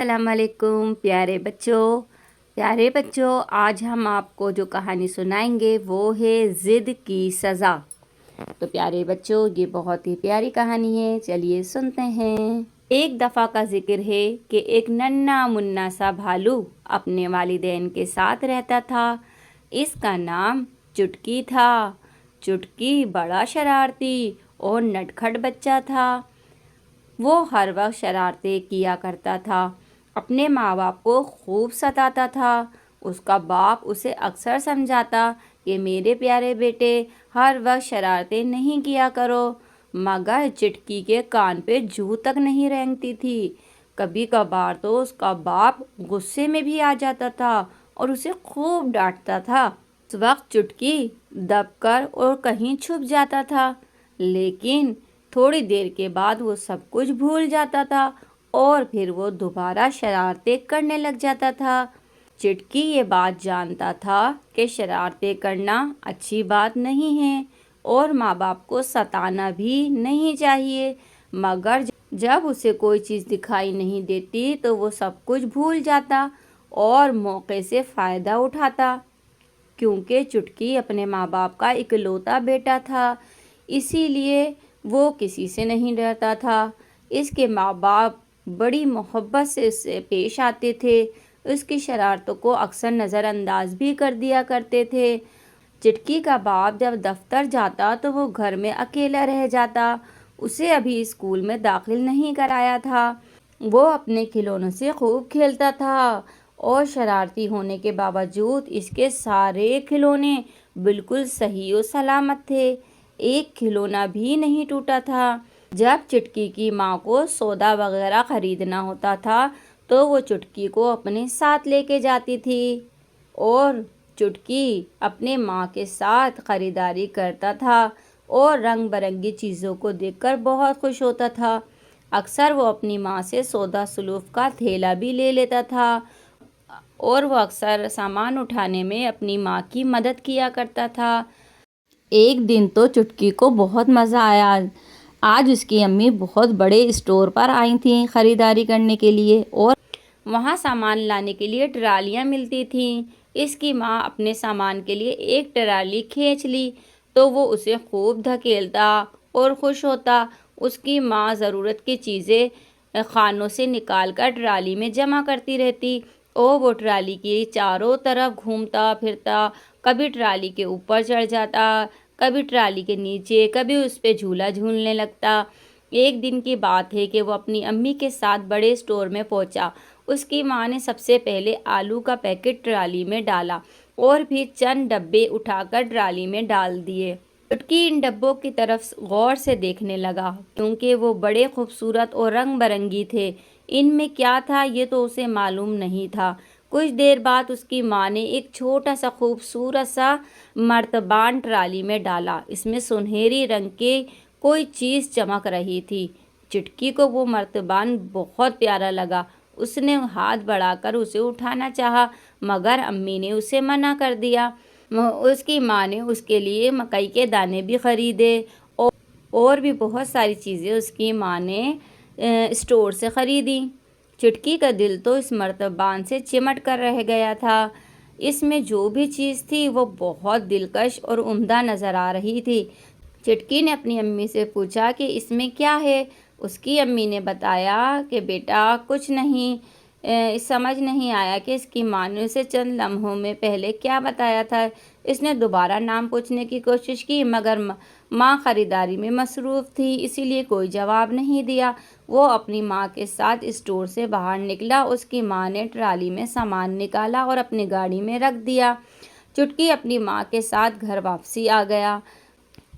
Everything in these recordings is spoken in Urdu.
السلام علیکم پیارے بچوں آج ہم آپ کو جو کہانی سنائیں گے وہ ہے ضد کی سزا۔ تو پیارے بچوں یہ بہت ہی پیاری کہانی ہے، چلیے سنتے ہیں۔ ایک دفعہ کا ذکر ہے کہ ایک ننھا منا سا بھالو اپنے والدین کے ساتھ رہتا تھا۔ اس کا نام چٹکی تھا۔ چٹکی بڑا شرارتی اور نٹکھٹ بچہ تھا۔ وہ ہر وقت شرارتیں کیا کرتا تھا، اپنے ماں باپ کو خوب ستاتا تھا۔ اس کا باپ اسے اکثر سمجھاتا کہ میرے پیارے بیٹے ہر وقت شرارتیں نہیں کیا کرو، مگر چٹکی کے کان پہ جوں تک نہیں رینگتی تھی۔ کبھی کبھار تو اس کا باپ غصے میں بھی آ جاتا تھا اور اسے خوب ڈانٹتا تھا۔ اس وقت چٹکی دب کر اور کہیں چھپ جاتا تھا، لیکن تھوڑی دیر کے بعد وہ سب کچھ بھول جاتا تھا اور پھر وہ دوبارہ شرارتیں کرنے لگ جاتا تھا۔ چٹکی یہ بات جانتا تھا کہ شرارتیں کرنا اچھی بات نہیں ہے اور ماں باپ کو ستانا بھی نہیں چاہیے، مگر جب اسے کوئی چیز دکھائی نہیں دیتی تو وہ سب کچھ بھول جاتا اور موقع سے فائدہ اٹھاتا۔ کیونکہ چٹکی اپنے ماں باپ کا اکلوتا بیٹا تھا، اسی لیے وہ کسی سے نہیں ڈرتا تھا۔ اس کے ماں باپ بڑی محبت سے اس سے پیش آتے تھے، اس کی شرارتوں کو اکثر نظر انداز بھی کر دیا کرتے تھے۔ چٹکی کا باپ جب دفتر جاتا تو وہ گھر میں اکیلا رہ جاتا۔ اسے ابھی اسکول میں داخل نہیں کرایا تھا۔ وہ اپنے کھلونوں سے خوب کھیلتا تھا اور شرارتی ہونے کے باوجود اس کے سارے کھلونے بالکل صحیح و سلامت تھے، ایک کھلونا بھی نہیں ٹوٹا تھا۔ جب چٹکی کی ماں کو سودا وغیرہ خریدنا ہوتا تھا تو وہ چٹکی کو اپنے ساتھ لے کے جاتی تھی اور چٹکی اپنے ماں کے ساتھ خریداری کرتا تھا اور رنگ برنگی چیزوں کو دیکھ کر بہت خوش ہوتا تھا۔ اکثر وہ اپنی ماں سے سودا سلوف کا تھیلا بھی لے لیتا تھا اور وہ اکثر سامان اٹھانے میں اپنی ماں کی مدد کیا کرتا تھا۔ ایک دن تو چٹکی کو بہت مزہ آیا۔ آج اس کی امی بہت بڑے اسٹور پر آئی تھیں خریداری کرنے کے لیے اور وہاں سامان لانے کے لیے ٹرالیاں ملتی تھیں۔ اس کی ماں اپنے سامان کے لیے ایک ٹرالی کھینچ لی تو وہ اسے خوب دھکیلتا اور خوش ہوتا۔ اس کی ماں ضرورت کی چیزیں خانوں سے نکال کر ٹرالی میں جمع کرتی رہتی اور وہ ٹرالی کی چاروں طرف گھومتا پھرتا، کبھی ٹرالی کے اوپر چڑھ جاتا، کبھی ٹرالی کے نیچے، کبھی اس پہ جھولا جھولنے لگتا۔ ایک دن کی بات ہے کہ وہ اپنی امی کے ساتھ بڑے اسٹور میں پہنچا۔ اس کی ماں نے سب سے پہلے آلو کا پیکٹ ٹرالی میں ڈالا اور پھر چند ڈبے اٹھا کر ٹرالی میں ڈال دیے۔ چٹکی ان ڈبوں کی طرف غور سے دیکھنے لگا کیونکہ وہ بڑے خوبصورت اور رنگ برنگی تھے۔ ان میں کیا تھا یہ تو اسے معلوم نہیں تھا۔ کچھ دیر بعد اس کی ماں نے ایک چھوٹا سا خوبصورت سا مرتبان ٹرالی میں ڈالا۔ اس میں سنہری رنگ کی کوئی چیز چمک رہی تھی۔ چٹکی کو وہ مرتبان بہت پیارا لگا۔ اس نے ہاتھ بڑھا کر اسے اٹھانا چاہا مگر امی نے اسے منع کر دیا۔ اس کی ماں نے اس کے لیے مکئی کے دانے بھی خریدے اور بھی بہت ساری چیزیں اس کی ماں نے اسٹور سے خریدی۔ چٹکی کا دل تو اس مرتبان سے چمٹ کر رہ گیا تھا۔ اس میں جو بھی چیز تھی وہ بہت دلکش اور عمدہ نظر آ رہی تھی۔ چٹکی نے اپنی امی سے پوچھا کہ اس میں کیا ہے؟ اس کی امی نے بتایا کہ بیٹا کچھ نہیں۔ سمجھ نہیں آیا کہ اس کی ماں نے اسے چند لمحوں میں پہلے کیا بتایا تھا۔ اس نے دوبارہ نام پوچھنے کی کوشش کی مگر ماں خریداری میں مصروف تھی، اسی لیے کوئی جواب نہیں دیا۔ وہ اپنی ماں کے ساتھ اسٹور سے باہر نکلا۔ اس کی ماں نے ٹرالی میں سامان نکالا اور اپنی گاڑی میں رکھ دیا۔ چٹکی اپنی ماں کے ساتھ گھر واپسی آ گیا۔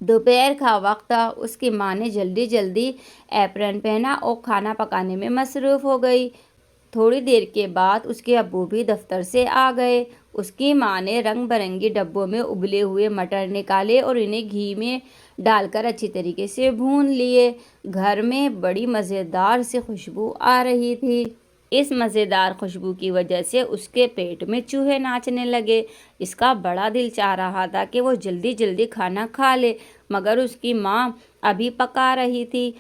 دوپہر کا وقت تھا۔ اس کی ماں نے جلدی جلدی ایپرن پہنا اور کھانا پکانے میں مصروف ہو گئی۔ تھوڑی دیر کے بعد اس کے ابو بھی دفتر سے آ گئے۔ اس کی ماں نے رنگ برنگی ڈبوں میں ابلے ہوئے مٹر نکالے اور انہیں گھی میں ڈال کر اچھی طریقے سے بھون لیے۔ گھر میں بڑی مزیدار سی خوشبو آ رہی تھی۔ اس مزیدار خوشبو کی وجہ سے اس کے پیٹ میں چوہے ناچنے لگے۔ اس کا بڑا دل چاہ رہا تھا کہ وہ جلدی جلدی کھانا کھا لے مگر اس کی ماں ابھی پکا رہی تھی۔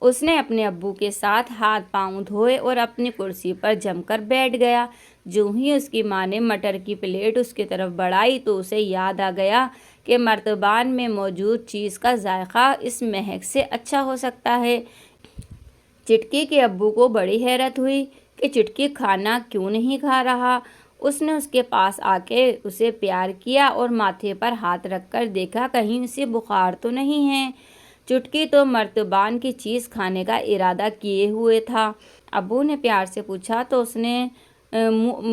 اس نے اپنے ابو کے ساتھ ہاتھ پاؤں دھوئے اور اپنی کرسی پر جم کر بیٹھ گیا۔ جو ہی اس کی ماں نے مٹر کی پلیٹ اس کی طرف بڑھائی تو اسے یاد آ گیا کہ مرتبان میں موجود چیز کا ذائقہ اس مہک سے اچھا ہو سکتا ہے۔ چٹکی کے ابو کو بڑی حیرت ہوئی کہ چٹکی کھانا کیوں نہیں کھا رہا۔ اس نے اس کے پاس آ کے اسے پیار کیا اور ماتھے پر ہاتھ رکھ کر دیکھا کہیں اسے بخار تو نہیں ہے۔ چٹکی تو مرتبان کی چیز کھانے کا ارادہ کیے ہوئے تھا۔ ابو نے پیار سے پوچھا تو اس نے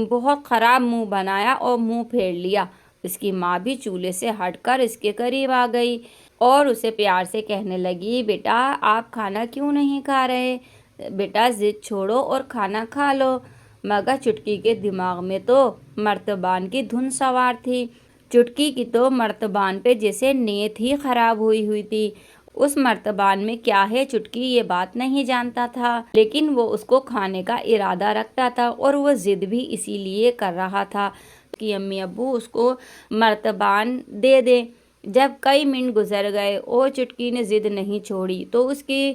بہت خراب منہ بنایا اور منہ پھیر لیا۔ اس کی ماں بھی چولہے سے ہٹ کر اس کے قریب آ گئی اور اسے پیار سے کہنے لگی، بیٹا آپ کھانا کیوں نہیں کھا رہے؟ بیٹا ضد چھوڑو اور کھانا کھا لو۔ مگر چٹکی کے دماغ میں تو مرتبان کی دھن سوار تھی۔ چٹکی کی تو مرتبان پہ جیسے نیت ہی خراب ہوئی تھی۔ اس مرتبان میں کیا ہے چٹکی یہ بات نہیں جانتا تھا، لیکن وہ اس کو کھانے کا ارادہ رکھتا تھا اور وہ ضد بھی اسی لیے کر رہا تھا کہ امی ابو اس کو مرتبان دے دیں۔ جب کئی منٹ گزر گئے اور چٹکی نے ضد نہیں چھوڑی تو اس کی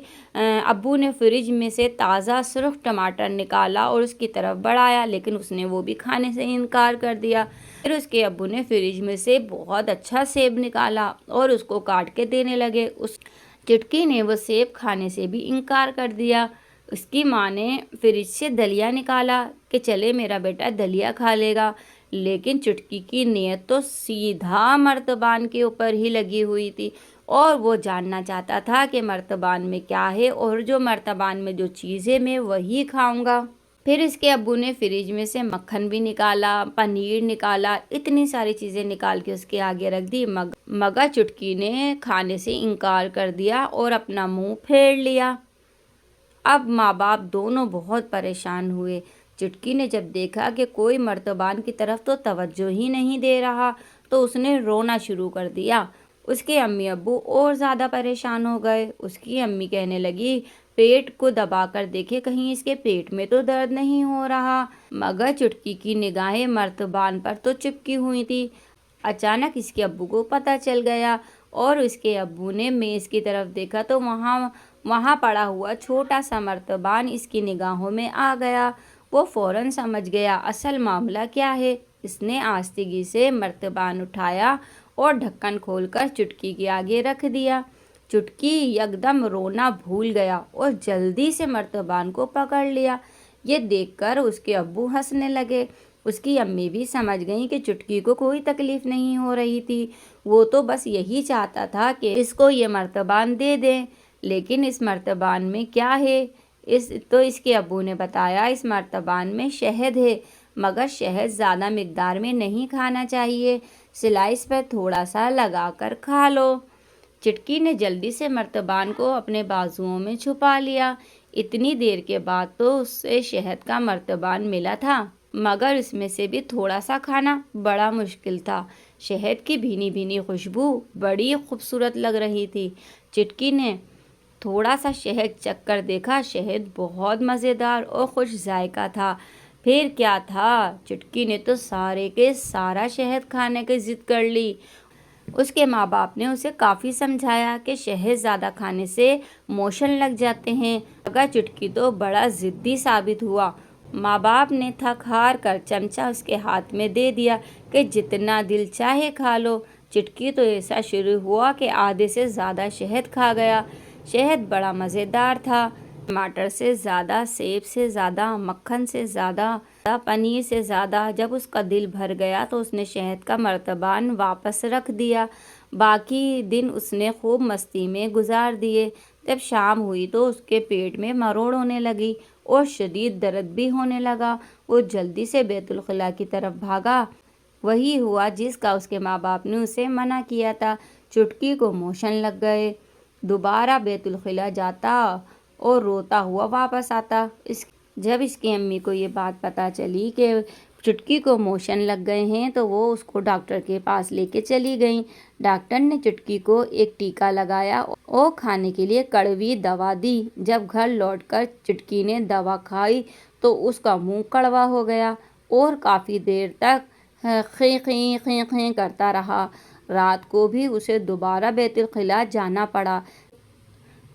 ابو نے فریج میں سے تازہ سرخ ٹماٹر نکالا اور اس کی طرف بڑھایا، لیکن اس نے وہ بھی کھانے سے انکار کر دیا۔ پھر اس کے ابو نے فریج میں سے بہت اچھا سیب نکالا اور اس کو کاٹ کے دینے لگے۔ اس چٹکی نے وہ سیب کھانے سے بھی انکار کر دیا۔ اس کی ماں نے فریج سے دلیا نکالا کہ چلے میرا بیٹا دلیا کھا لے گا، لیکن چٹکی کی نیت تو سیدھا مرتبان کے اوپر ہی لگی ہوئی تھی اور وہ جاننا چاہتا تھا کہ مرتبان میں کیا ہے اور جو مرتبان میں جو چیز ہے میں وہی کھاؤں گا۔ پھر اس کے ابو نے فریج میں سے مکھن بھی نکالا، پنیر نکالا، اتنی ساری چیزیں نکال کے اس کے آگے رکھ دی، مگر چٹکی نے کھانے سے انکار کر دیا اور اپنا منہ پھیر لیا۔ اب ماں باپ دونوں بہت پریشان ہوئے۔ چٹکی نے جب دیکھا کہ کوئی مرتبان کی طرف تو توجہ ہی نہیں دے رہا تو اس نے رونا شروع کر دیا۔ اس کے امی ابو اور زیادہ پریشان ہو گئے۔ اس کی امی کہنے لگی، پیٹ کو دبا کر دیکھے کہیں اس کے پیٹ میں تو درد نہیں ہو رہا، مگر چٹکی کی نگاہیں مرتبان پر تو چپکی ہوئی تھی۔ اچانک اس کے ابو کو پتہ چل گیا اور اس کے ابو نے میز کی طرف دیکھا تو وہاں پڑا ہوا چھوٹا سا مرتبان اس کی نگاہوں میں آ گیا۔ وہ فوراً سمجھ گیا اصل معاملہ کیا ہے۔ اس نے آہستگی سے مرتبان اٹھایا اور ڈھکن کھول کر چٹکی کے آگے رکھ دیا۔ چٹکی یکدم رونا بھول گیا اور جلدی سے مرتبان کو پکڑ لیا۔ یہ دیکھ کر اس کے ابو ہنسنے لگے۔ اس کی امی بھی سمجھ گئیں کہ چٹکی کو کوئی تکلیف نہیں ہو رہی تھی، وہ تو بس یہی چاہتا تھا کہ اس کو یہ مرتبان دے دیں۔ لیکن اس مرتبان میں کیا ہے؟ اس کے ابو نے بتایا، اس مرتبان میں شہد ہے، مگر شہد زیادہ مقدار میں نہیں کھانا چاہیے، سلائس پر تھوڑا سا لگا کر کھا لو۔ چٹکی نے جلدی سے مرتبان کو اپنے بازوؤں میں چھپا لیا۔ اتنی دیر کے بعد تو اسے شہد کا مرتبان ملا تھا، مگر اس میں سے بھی تھوڑا سا کھانا بڑا مشکل تھا۔ شہد کی بھینی بھینی خوشبو بڑی خوبصورت لگ رہی تھی۔ چٹکی نے تھوڑا سا شہد چکھ کر دیکھا، شہد بہت مزیدار اور خوش ذائقہ تھا۔ پھر کیا تھا، چٹکی نے تو سارے کے سارا شہد کھانے کی ضد کر لی۔ اس کے ماں باپ نے اسے کافی سمجھایا کہ شہد زیادہ کھانے سے موشن لگ جاتے ہیں، مگر چٹکی تو بڑا ضدی ثابت ہوا۔ ماں باپ نے تھک ہار کر چمچہ اس کے ہاتھ میں دے دیا کہ جتنا دل چاہے کھا لو۔ چٹکی تو ایسا شروع ہوا کہ آدھے سے زیادہ شہد کھا گیا۔ شہد بڑا مزیدار تھا، ٹماٹر سے زیادہ، سیب سے زیادہ، مکھن سے زیادہ، پنیر سے زیادہ۔ جب اس کا دل بھر گیا تو اس نے شہد کا مرتبان واپس رکھ دیا۔ باقی دن اس نے خوب مستی میں گزار دیے۔ جب شام ہوئی تو اس کے پیٹ میں مروڑ ہونے لگی اور شدید درد بھی ہونے لگا۔ وہ جلدی سے بیت الخلاء کی طرف بھاگا۔ وہی ہوا جس کا اس کے ماں باپ نے اسے منع کیا تھا۔ چٹکی کو موشن لگ گئے۔ دوبارہ بیت الخلاء جاتا اور روتا ہوا واپس آتا۔ جب اس کی امی کو یہ بات پتہ چلی کہ چٹکی کو موشن لگ گئے ہیں تو وہ اس کو ڈاکٹر کے پاس لے کے چلی گئیں۔ ڈاکٹر نے چٹکی کو ایک ٹیکا لگایا اور کھانے کے لیے کڑوی دوا دی۔ جب گھر لوٹ کر چٹکی نے دوا کھائی تو اس کا منہ کڑوا ہو گیا اور کافی دیر تک خیں خیں خیں خیں کرتا رہا۔ رات کو بھی اسے دوبارہ بیت الخلاء جانا پڑا۔